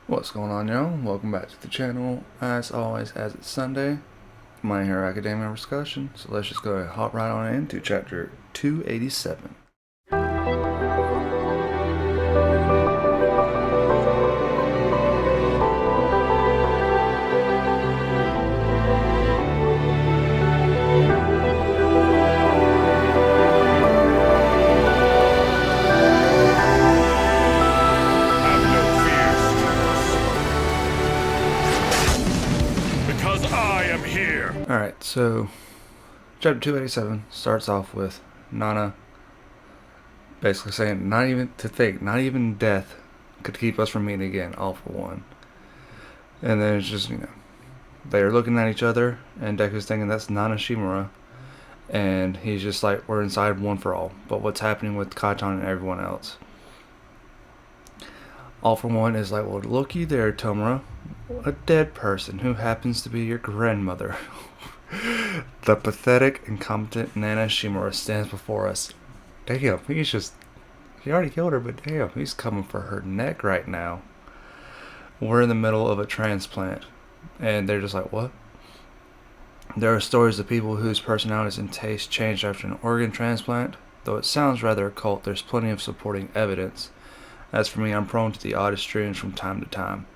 What's going on, y'all? Welcome back to the channel. As always, as it's Sunday, My Hero Academia Recussion. So let's just go ahead and hop right on into chapter 287. Alright, so chapter 287 starts off with Nana basically saying not even death could keep us from meeting again, all for one. And then it's just, they're looking at each other and Deku's thinking that's Nana Shimura, and he's just like, we're inside one for all, but what's happening with Kaiton and everyone else? All for one is like, well, looky there, Tomura, a dead person who happens to be your grandmother. The pathetic, incompetent Nana Shimura stands before us. Damn, he already killed her, but damn, he's coming for her neck right now. We're in the middle of a transplant, and they're just like, what? There are stories of people whose personalities and tastes changed after an organ transplant. Though it sounds rather occult, there's plenty of supporting evidence. As for me, I'm prone to the oddest dreams from time to time.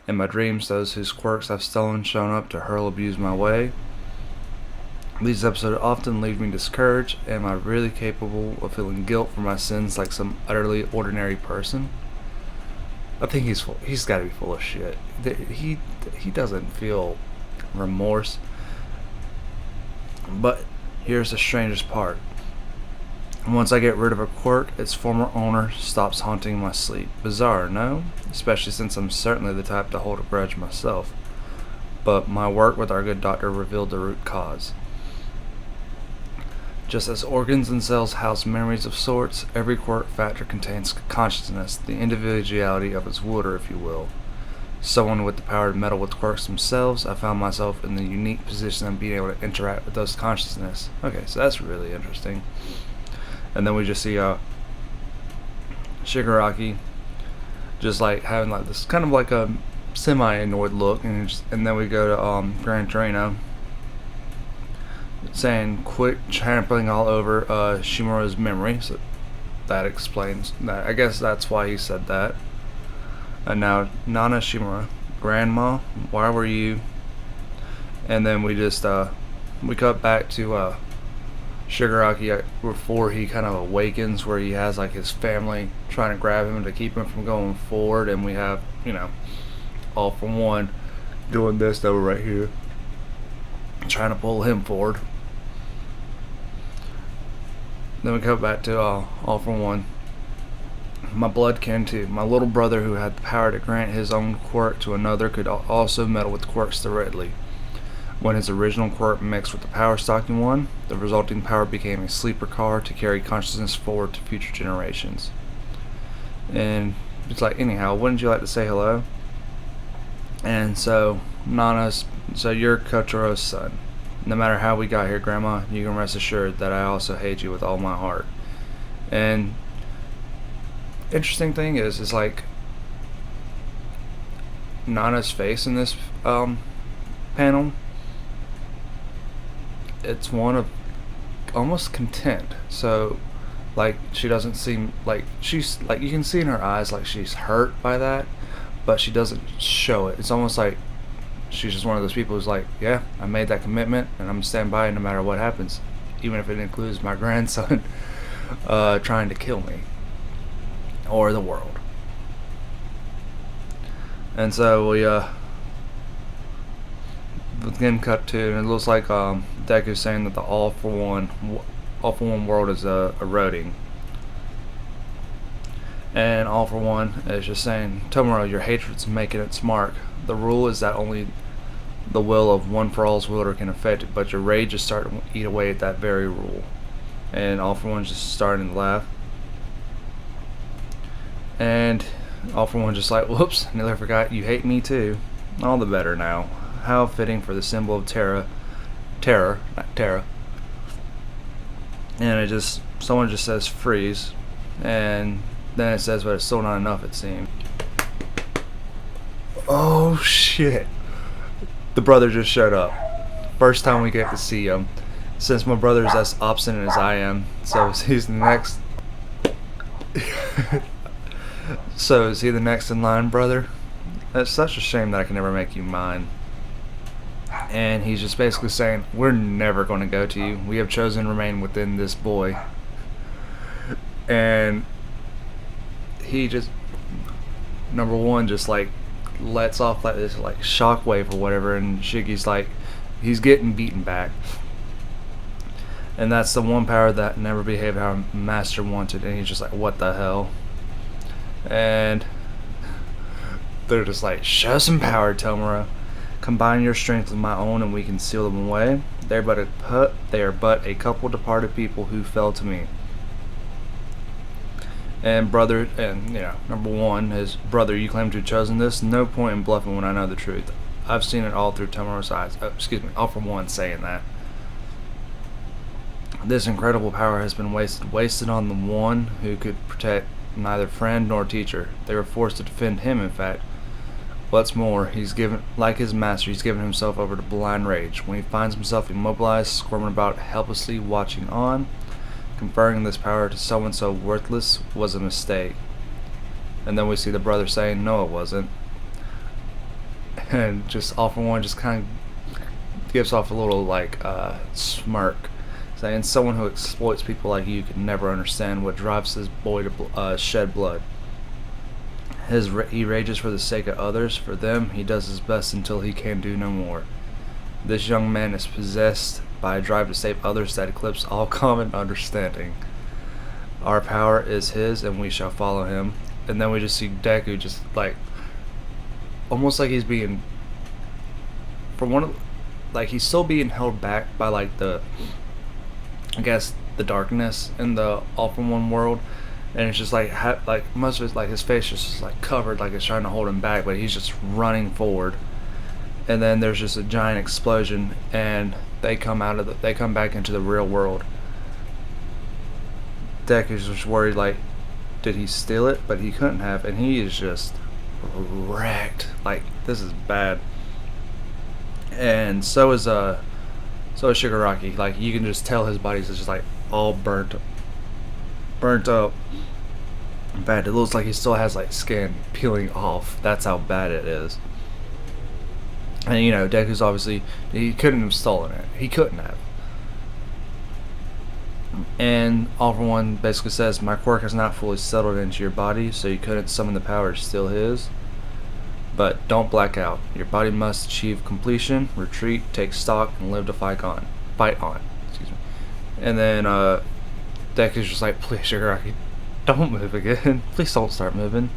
In my dreams, those whose quirks I've stolen shown up to hurl abuse my way. These episodes often leave me discouraged. Am I really capable of feeling guilt for my sins like some utterly ordinary person? I think he's got to be full of shit. He doesn't feel remorse. But here's the strangest part. Once I get rid of a quirk, its former owner stops haunting my sleep. Bizarre, no? Especially since I'm certainly the type to hold a grudge myself. But my work with our good doctor revealed the root cause. Just as organs and cells house memories of sorts, every quirk factor contains consciousness, the individuality of its wielder, if you will. Someone with the power to meddle with quirks themselves, I found myself in the unique position of being able to interact with those consciousness. Okay, so that's really interesting. And then we just see Shigaraki just like having like this kind of like a semi-annoyed look, and then we go to Gran Torino saying quit trampling all over Shimura's memory. So that explains that. I guess that's why he said that. And now Nana Shimura, Grandma, why were you? And then we just we cut back to Shigaraki before he kind of awakens, where he has like his family trying to grab him to keep him from going forward, and we have, all for one doing this over right here, trying to pull him forward. Then we come back to all for one. My blood kin too. My little brother, who had the power to grant his own quirk to another, could also meddle with quirks directly. When his original quirk mixed with the power stocking one, the resulting power became a sleeper car to carry consciousness forward to future generations. And it's like, anyhow, wouldn't you like to say hello? And so you're Kotaro's son. No matter how we got here, Grandma, you can rest assured that I also hate you with all my heart. And interesting thing is like Nana's face in this panel. It's one of almost content. So like she doesn't seem like she's like, you can see in her eyes like she's hurt by that, but she doesn't show it. It's almost like she's just one of those people who's like, yeah, I made that commitment and I'm gonna stand by it no matter what happens, even if it includes my grandson trying to kill me or the world. And so we again cut to, and it looks like Deku's saying that the all for one world is eroding. And all for one is just saying, Tomura, your hatred's making its mark. The rule is that only the will of one for all's wielder can affect it, but your rage is starting to eat away at that very rule. And all for one's just starting to laugh. And all for one just like, whoops, nearly forgot you hate me too. All the better now. How fitting for the symbol of terror, not Terra. And someone just says freeze, and then it says, but it's still not enough, it seems. Oh shit. The brother just showed up. First time we get to see him. Since my brother's as obstinate as I am, so he's the next. So is he the next in line, brother? It's such a shame that I can never make you mine. And he's just basically saying, we're never going to go to you. We have chosen to remain within this boy. And he just, number one, just like lets off like this like shockwave or whatever, and Shiggy's like, he's getting beaten back. And that's the one power that never behaved how Master wanted, and he's just like, what the hell? And they're just like, show some power, Tomura. Combine your strength with my own and we can seal them away. They are but a couple departed people who fell to me. And brother, and you know, number one is, brother, you claim to have chosen this. No point in bluffing when I know the truth. I've seen it all through Tomura's eyes. All for one saying that. This incredible power has been wasted on the one who could protect neither friend nor teacher. They were forced to defend him, in fact. What's more, he's given, like his master, he's given himself over to blind rage. When he finds himself immobilized, squirming about, helplessly watching on, conferring this power to someone so worthless was a mistake. And then we see the brother saying, no, it wasn't. And just all for one, just kind of gives off a little like smirk, saying, someone who exploits people like you can never understand what drives this boy to shed blood. He rages for the sake of others. For them, he does his best until he can do no more. This young man is possessed by a drive to save others that eclipses all common understanding. Our power is his, and we shall follow him. And then we just see Deku just like, almost like he's being, like he's still being held back by like the, I guess, the darkness in the All for One world. And it's just like most of it, like his face just like covered, like it's trying to hold him back, but he's just running forward. And then there's just a giant explosion, and they come back into the real world. Deku's just worried, like, did he steal it? But he couldn't have, and he is just wrecked. Like, this is bad. And so is Shigaraki. Like, you can just tell his body's just like all burnt up. Bad. It looks like he still has like skin peeling off. That's how bad it is. And you know, Deku's obviously, he couldn't have stolen it. He couldn't have. And All for One basically says, my quirk has not fully settled into your body, so you couldn't summon the power to steal his. But don't black out. Your body must achieve completion, retreat, take stock, and live to fight on. Excuse me. And then Deku's just like, please, Shigaraki, don't move again. Please don't start moving.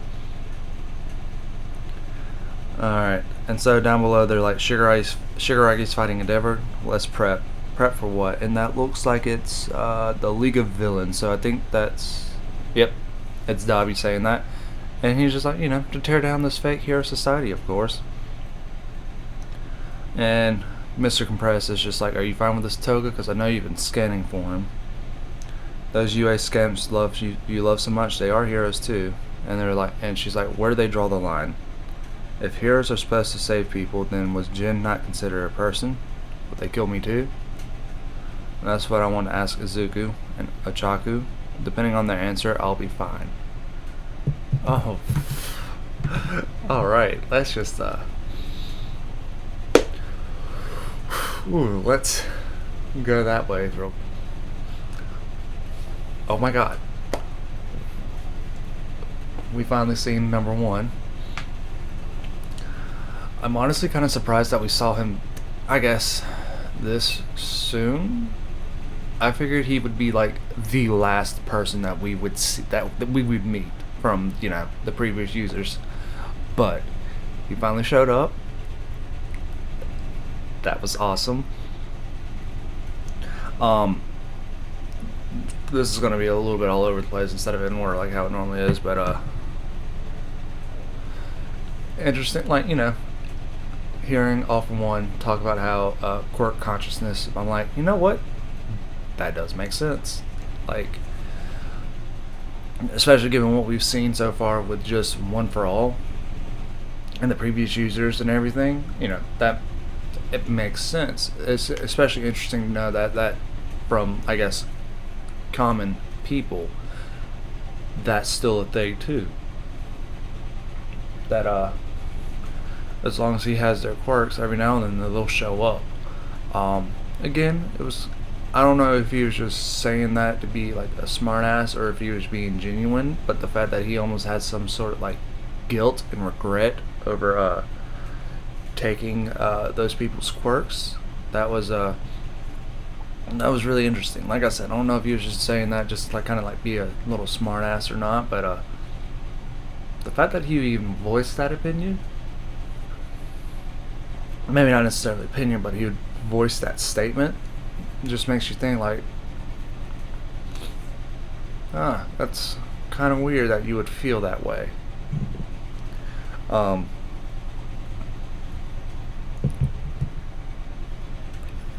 Alright, and so down below they're like, Shigaraki's fighting Endeavor. Let's prep. Prep for what? And that looks like it's the League of Villains. So I think that's, yep, it's Dobby saying that. And he's just like, you know, to tear down this fake hero society, of course. And Mr. Compress is just like, are you fine with this toga? Because I know you've been scanning for him. Those UA scamps you love so much, they are heroes too. And they're like, and she's like, where do they draw the line? If heroes are supposed to save people, then was Jin not considered a person? Would they kill me too? And that's what I want to ask Izuku and Ochaku. Depending on their answer, I'll be fine. Oh. Alright, let's just let's go that way real. Oh my god. We finally seen number one. I'm honestly kind of surprised that we saw him, I guess, this soon. I figured he would be like the last person that we would see, that we would meet from, you know, the previous users. But he finally showed up. That was awesome. This is gonna be a little bit all over the place instead of in order like how it normally is, but interesting, like, you know, hearing All for One talk about how quirk consciousness, I'm like, you know what, that does make sense, like, especially given what we've seen so far with just One for All. and the previous users and everything, that it makes sense. It's especially interesting to know that from, I guess, common people, that's still a thing too. That as long as he has their quirks, every now and then they'll show up. Again, it was. I don't know if he was just saying that to be like a smartass or if he was being genuine, but the fact that he almost had some sort of like guilt and regret over taking those people's quirks, that was really interesting. Like I said, I don't know if he was just saying that just like kind of like be a little smartass or not, but the fact that he even voiced that opinion, maybe not necessarily opinion, but he would voice that statement, just makes you think like, that's kind of weird that you would feel that way. Um,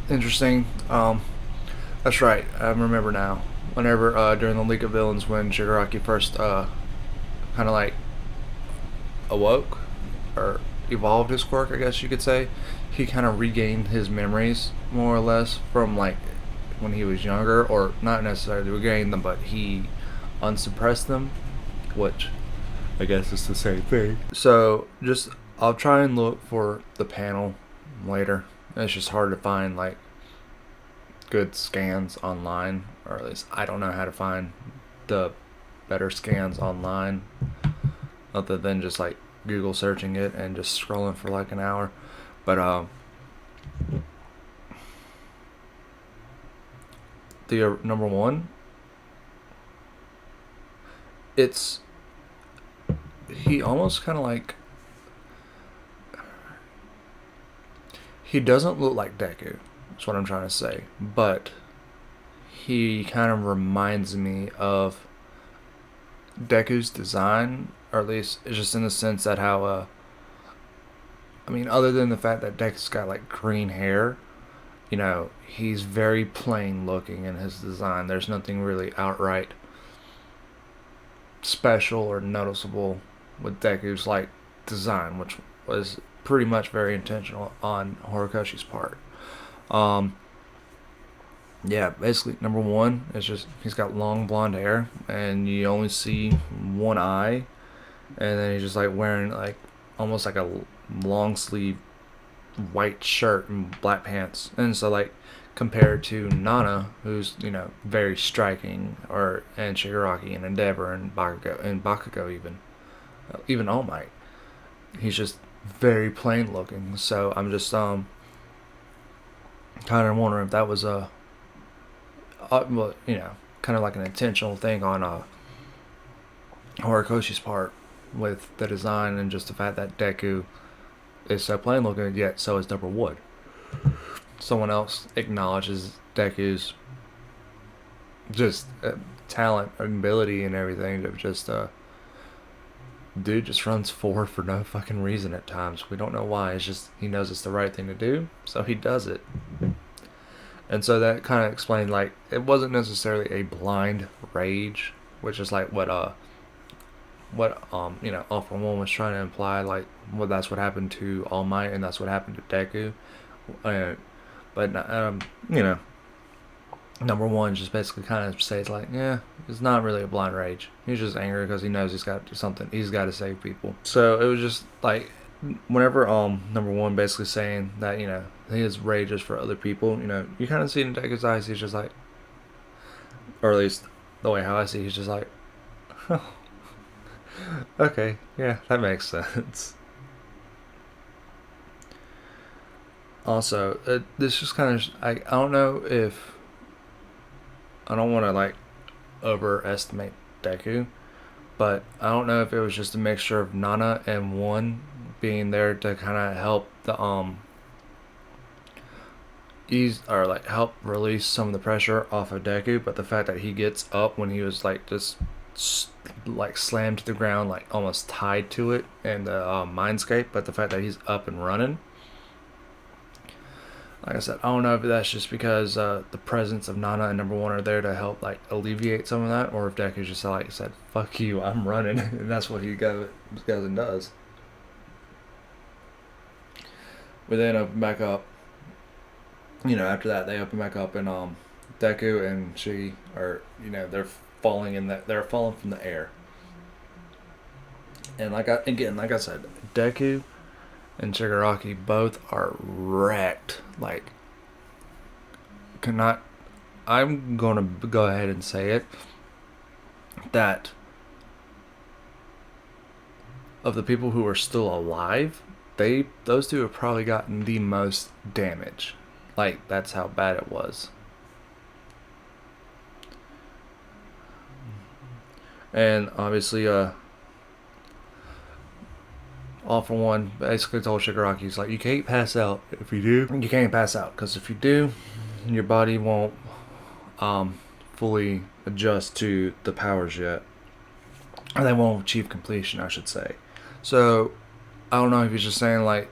Interesting. That's right. I remember now. Whenever during the League of Villains, when Shigaraki first kind of like awoke or evolved his quirk, I guess you could say, he kind of regained his memories more or less from like when he was younger, or not necessarily regained them, but he unsuppressed them, which I guess is the same thing. So just I'll try and look for the panel later. It's just hard to find like good scans online, or at least I don't know how to find the better scans online other than just like Google searching it and just scrolling for like an hour. But the number one, it's he almost kind of like he doesn't look like Deku. That's what I'm trying to say, but he kind of reminds me of Deku's design, or at least it's just in the sense that how I mean, other than the fact that Deku's got like green hair, he's very plain looking in his design. There's nothing really outright special or noticeable with Deku's like design, which was pretty much very intentional on Horikoshi's part. Um, yeah, basically number one is just he's got long blonde hair and you only see one eye, and then he's just like wearing like almost like a long sleeve white shirt and black pants, and so like compared to Nana, who's very striking, or and Shigaraki and Endeavor and Bakugo even All Might, he's just very plain looking. So I'm just kind of wondering if that was well, kind of like an intentional thing on Horikoshi's part with the design, and just the fact that Deku is so plain looking, yet so is Number Wood. Someone else acknowledges Deku's just talent and ability and everything. Of just dude just runs forward for no fucking reason at times. We don't know why. It's just he knows it's the right thing to do, so he does it. And so that kind of explained like it wasn't necessarily a blind rage, which is like what All For One was trying to imply, like well that's what happened to All Might and that's what happened to Deku. But Number One just basically kind of says like, yeah, it's not really a blind rage. He's just angry because he knows he's got to do something. He's got to save people. So it was just like whenever Number One basically saying that his rage is for other people. You kind of see in Deku's eyes. He's just like, or at least the way how I see, he's just like, oh, okay, yeah, that makes sense. Also, this just kind of I don't know if I don't want to like overestimate Deku, but I don't know if it was just a mixture of Nana and One being there to kind of help the ease or like help release some of the pressure off of Deku, but the fact that he gets up when he was like just like slammed to the ground, like almost tied to it in the mindscape, but the fact that he's up and running, like I said, I don't know if that's just because the presence of Nana and Number One are there to help like alleviate some of that, or if Deku's just like said, "Fuck you, I'm running," and that's what he goes and does. We then open back up. After that they open back up, and Deku and she are, they're falling in that they're falling from the air. And like I said, Deku and Shigaraki both are wrecked. Like, cannot. I'm gonna go ahead and say it that of the people who are still alive, those two have probably gotten the most damage. Like, that's how bad it was. And obviously, All For One basically told Shigaraki, he's like, you can't pass out. If you do, you can't pass out, because if you do, your body won't fully adjust to the powers yet, or they won't achieve completion, I should say. So I don't know if he's just saying, like,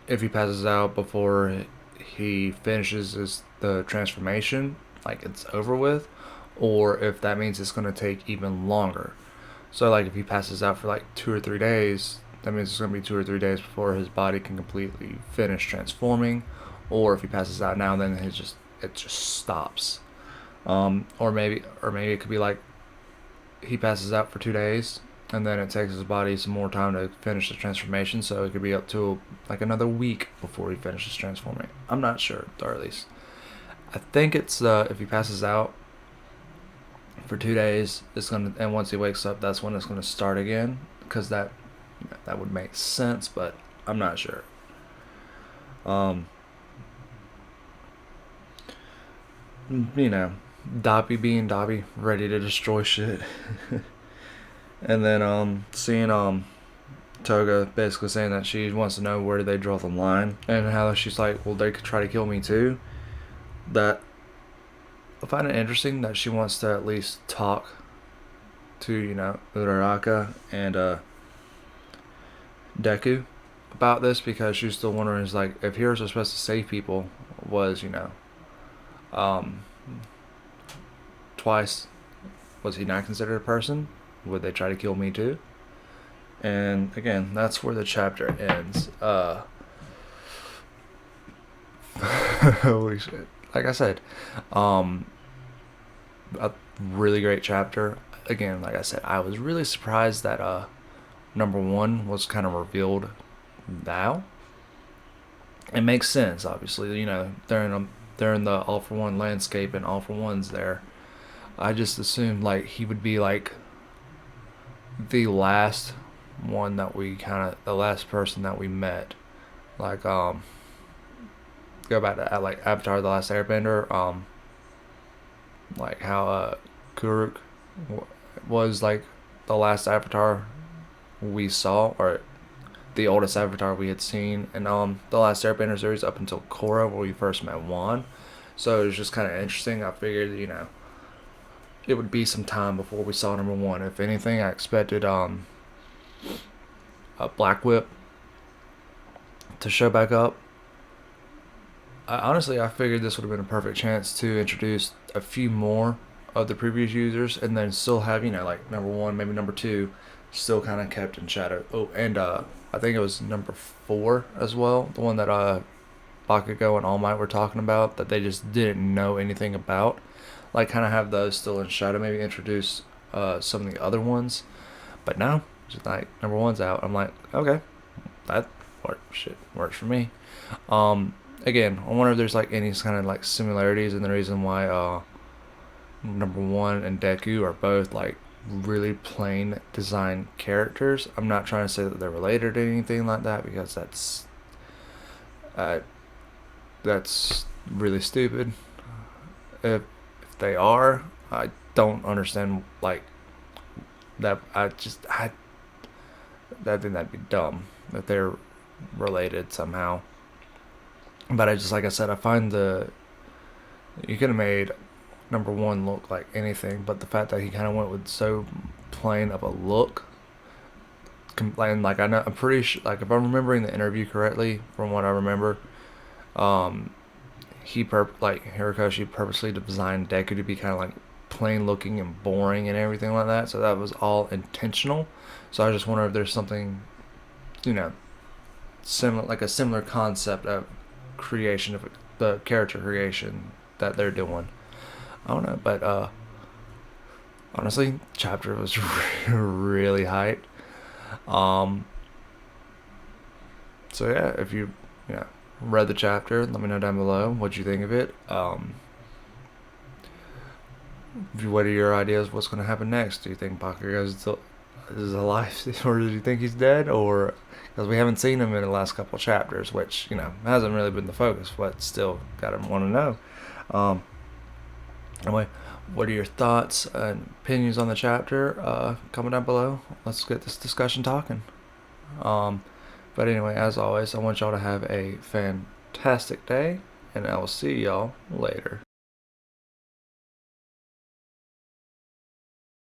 if he passes out before he finishes the transformation, like, it's over with, or if that means it's going to take even longer. So, like, if he passes out for like 2 or 3 days, that means it's going to be 2 or 3 days before his body can completely finish transforming. Or if he passes out now, then it just stops. Or maybe it could be like he passes out for 2 days, and then it takes his body some more time to finish the transformation. So it could be up to like another week before he finishes transforming. I'm not sure, or at least I think it's if he passes out for 2 days, and once he wakes up, that's when it's gonna start again. Because that would make sense, but I'm not sure. Dabi being Dabi, ready to destroy shit. And then seeing Toga basically saying that she wants to know where they draw the line, and how she's like, well, they could try to kill me too. That I find it interesting that she wants to at least talk to Uraraka and Deku about this, because she's still wondering, is like, if heroes are supposed to save people, twice, was he not considered a person? Would they try to kill me too? And again, that's where the chapter ends. Holy shit. Like I said, a really great chapter. Again, like I said, I was really surprised that number one was kind of revealed now. It makes sense, obviously. They're in the All For One landscape, and All For One's there. I just assumed like he would be like the last the last person that we met. Like go back to like Avatar: The Last Airbender. Like how Kuruk was like the last Avatar we saw, or the oldest Avatar we had seen in the Last Airbender series, up until Korra, where we first met Wan. So it was just kind of interesting. I figured, it would be some time before we saw number one. If anything, I expected a Black Whip to show back up. Honestly, I figured this would have been a perfect chance to introduce a few more of the previous users, and then still have, like number one, maybe number two, still kind of kept in shadow. Oh, and I think it was number 4 as well, the one that Bakugo and All Might were talking about, that they just didn't know anything about. Like, kind of have those still in shadow, maybe introduce some of the other ones. But now, just like, number 1's out. I'm like, okay, that works for me. Again, I wonder if there's like any kind of like similarities in the reason why number 1 and Deku are both like really plain design characters. I'm not trying to say that they're related or anything like that, because that's really stupid. If they are, I don't understand, like, that. I think that'd be dumb if they're related somehow. But like I said, I find you could have made number 1 look like anything, but the fact that he kind of went with so plain of a look, and like, I'm pretty sure, like, if I'm remembering the interview correctly, from what I remember, Hirikoshi purposely designed Deku to be kind of like plain looking and boring and everything like that, so that was all intentional. So I just wonder if there's something, similar concept of creation of the character creation that they're doing. I don't know, but honestly, chapter was really hyped. Um, so yeah, if you read the chapter, let me know down below what you think of it. What are your ideas? What's going to happen next? Do you think Bakugo is alive, or do you think he's dead? Or because we haven't seen him in the last couple of chapters, which hasn't really been the focus, but still got to want to know. Anyway, what are your thoughts and opinions on the chapter? Comment down below. Let's get this discussion talking. But anyway, as always, I want y'all to have a fantastic day, and I will see y'all later.